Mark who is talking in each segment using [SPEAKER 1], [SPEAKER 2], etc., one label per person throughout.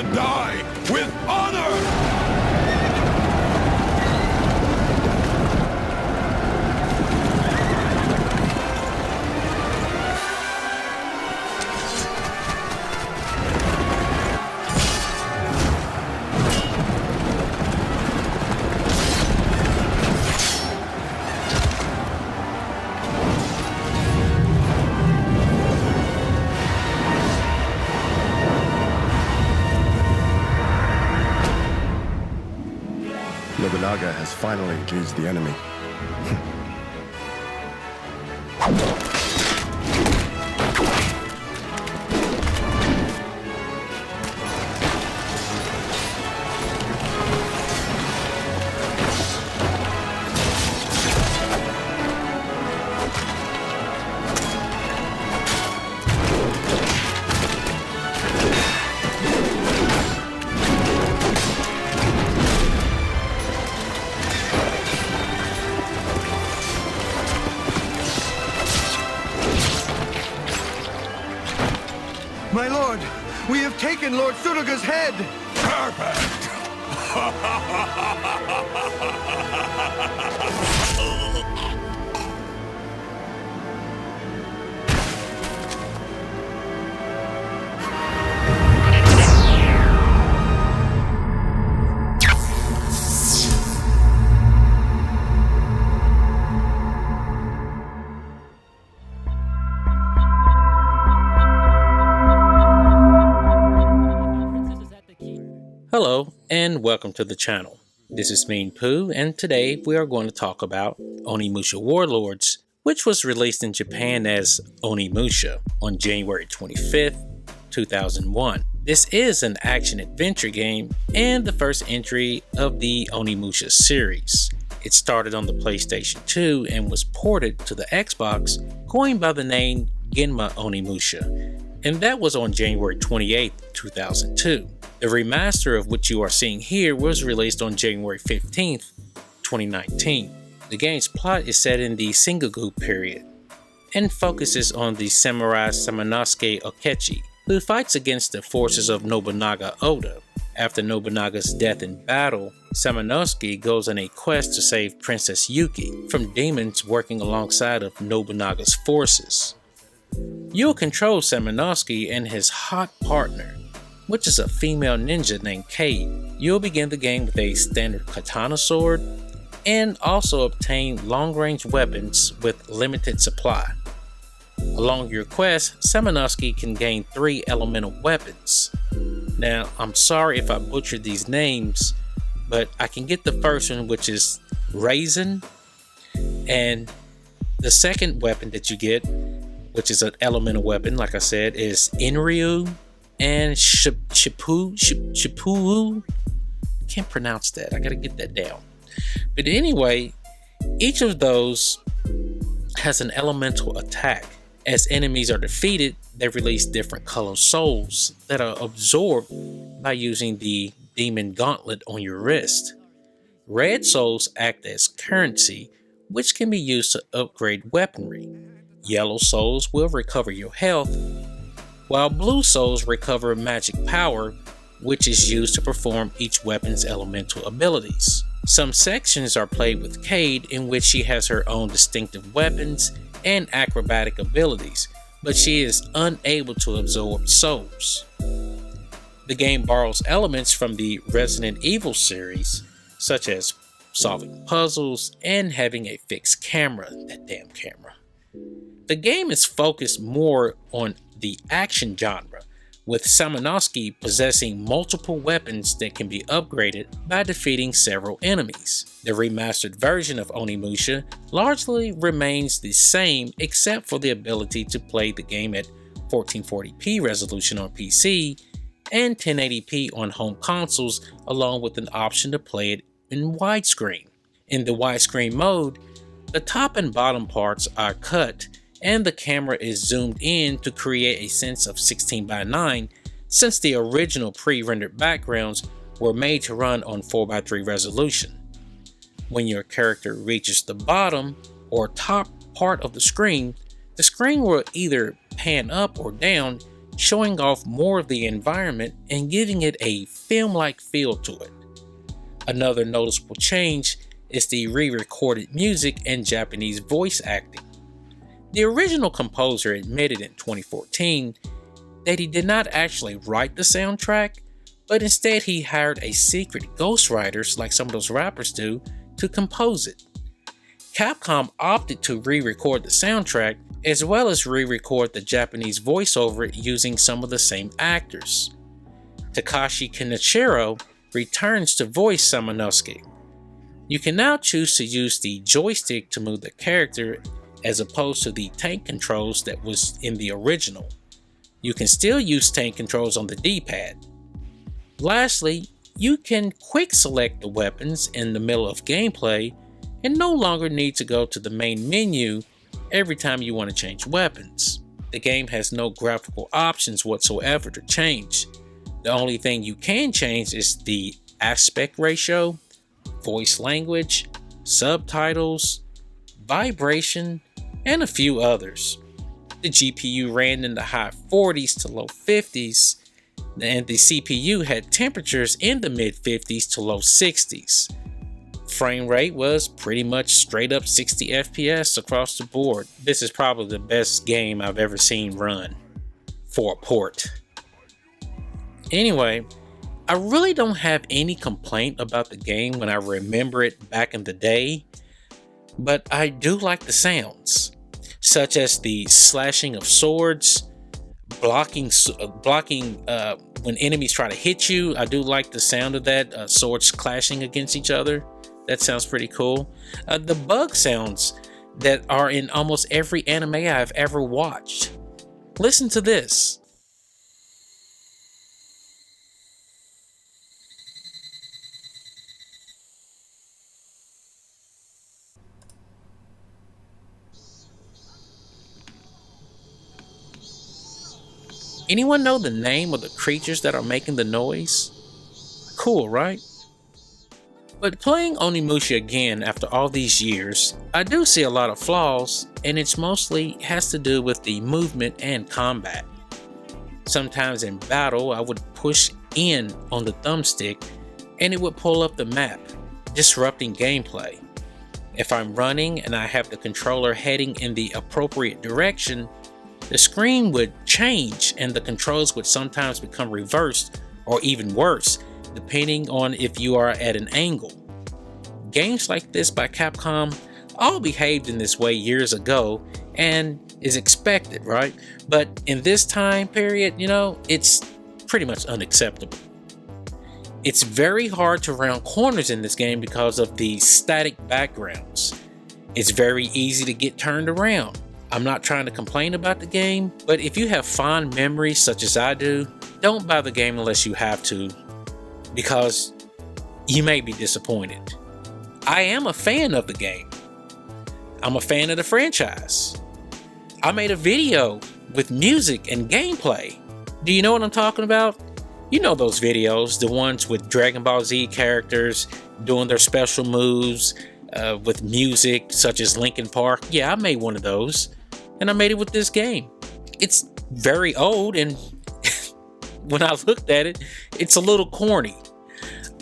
[SPEAKER 1] to die with honor!
[SPEAKER 2] Nobunaga has finally accused the enemy.
[SPEAKER 3] My lord, we have taken Lord Suruga's head!
[SPEAKER 1] Perfect!
[SPEAKER 4] Hello and welcome to the channel. This is Meanpooh, and today we are going to talk about Onimusha Warlords, which was released in Japan as Onimusha on January 25th, 2001. This is an action-adventure game and the first entry of the Onimusha series. It started on the PlayStation 2 and was ported to the Xbox, going by the name Genma Onimusha, and that was on January 28th, 2002. The remaster of which you are seeing here was released on January 15th, 2019. The game's plot is set in the Sengoku period and focuses on the samurai Samanosuke Okechi, who fights against the forces of Nobunaga Oda. After Nobunaga's death in battle, Samanosuke goes on a quest to save Princess Yuki from demons working alongside of Nobunaga's forces. You'll control Samanosuke and his hot partner, which is a female ninja named Kate. You'll begin the game with a standard katana sword and also obtain long-range weapons with limited supply. Along your quest, Samanosuke can gain 3 elemental weapons. Now, I'm sorry if I butchered these names, but I can get the first one, which is Raisin, and the second weapon that you get, which is an elemental weapon, like I said, is Inryu and Shippu. Can't pronounce that. I gotta get that down. But anyway, each of those has an elemental attack. As enemies are defeated, they release different color souls that are absorbed by using the demon gauntlet on your wrist. Red souls act as currency, which can be used to upgrade weaponry. Yellow souls will recover your health, while blue souls recover magic power, which is used to perform each weapon's elemental abilities. Some sections are played with Cade, in which she has her own distinctive weapons and acrobatic abilities, but she is unable to absorb souls. The game borrows elements from the Resident Evil series, such as solving puzzles and having a fixed camera. That damn camera. The game is focused more on the action genre, with Samanosuke possessing multiple weapons that can be upgraded by defeating several enemies. The remastered version of Onimusha largely remains the same, except for the ability to play the game at 1440p resolution on PC and 1080p on home consoles, along with an option to play it in widescreen. In the widescreen mode, the top and bottom parts are cut and the camera is zoomed in to create a sense of 16:9, since the original pre-rendered backgrounds were made to run on 4:3 resolution. When your character reaches the bottom or top part of the screen will either pan up or down, showing off more of the environment and giving it a film-like feel to it. Another noticeable change is the re-recorded music and Japanese voice acting. The original composer admitted in 2014 that he did not actually write the soundtrack, but instead he hired a secret ghostwriters like some of those rappers do to compose it. Capcom opted to re-record the soundtrack as well as re-record the Japanese voiceover using some of the same actors. Takashi Kenichiro returns to voice Samanosuke. You can now choose to use the joystick to move the character as opposed to the tank controls that was in the original. You can still use tank controls on the D-pad. Lastly, you can quick select the weapons in the middle of gameplay and no longer need to go to the main menu every time you want to change weapons. The game has no graphical options whatsoever to change. The only thing you can change is the aspect ratio, voice language, subtitles, vibration, and a few others. The GPU ran in the high 40s to low 50s, and the CPU had temperatures in the mid 50s to low 60s. Frame rate was pretty much straight up 60 FPS across the board. This is probably the best game I've ever seen run for a port. Anyway, I really don't have any complaint about the game when I remember it back in the day, but I do like the sounds, such as the slashing of swords, blocking when enemies try to hit you. I do like the sound of that, swords clashing against each other. That sounds pretty cool. The bug sounds that are in almost every anime I've ever watched. Listen to this. Anyone know the name of the creatures that are making the noise? Cool, right? But playing Onimusha again after all these years, I do see a lot of flaws, and it's mostly has to do with the movement and combat. Sometimes in battle, I would push in on the thumbstick and it would pull up the map, disrupting gameplay. If I'm running and I have the controller heading in the appropriate direction, the screen would change and the controls would sometimes become reversed or even worse, depending on if you are at an angle. Games like this by Capcom all behaved in this way years ago and is expected, right? But in this time period, it's pretty much unacceptable. It's very hard to round corners in this game because of the static backgrounds. It's very easy to get turned around. I'm not trying to complain about the game, but if you have fond memories such as I do, don't buy the game unless you have to, because you may be disappointed. I am a fan of the game. I'm a fan of the franchise. I made a video with music and gameplay. Do you know what I'm talking about? You know those videos, the ones with Dragon Ball Z characters doing their special moves with music such as Linkin Park. Yeah, I made one of those, and I made it with this game. It's very old, and when I looked at it, it's a little corny.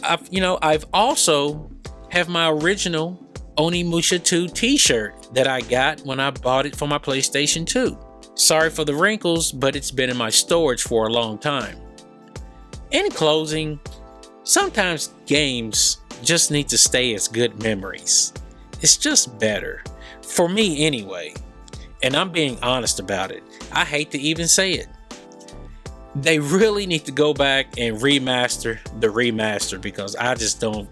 [SPEAKER 4] I've also have my original Onimusha 2 t-shirt that I got when I bought it for my PlayStation 2. Sorry for the wrinkles, but it's been in my storage for a long time. In closing, sometimes games just need to stay as good memories. It's just better. For me anyway. And I'm being honest about it. I hate to even say it. They really need to go back and remaster the remaster, because I just I'm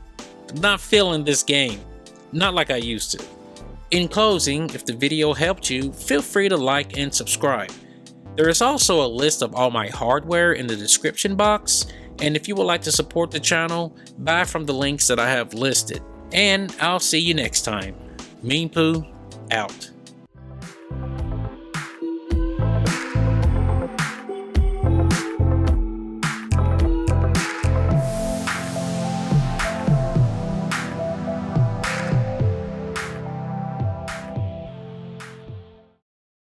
[SPEAKER 4] not feeling this game. Not like I used to. In closing, if the video helped you, feel free to like and subscribe. There is also a list of all my hardware in the description box, and if you would like to support the channel, buy from the links that I have listed. And I'll see you next time. Meanpooh, out.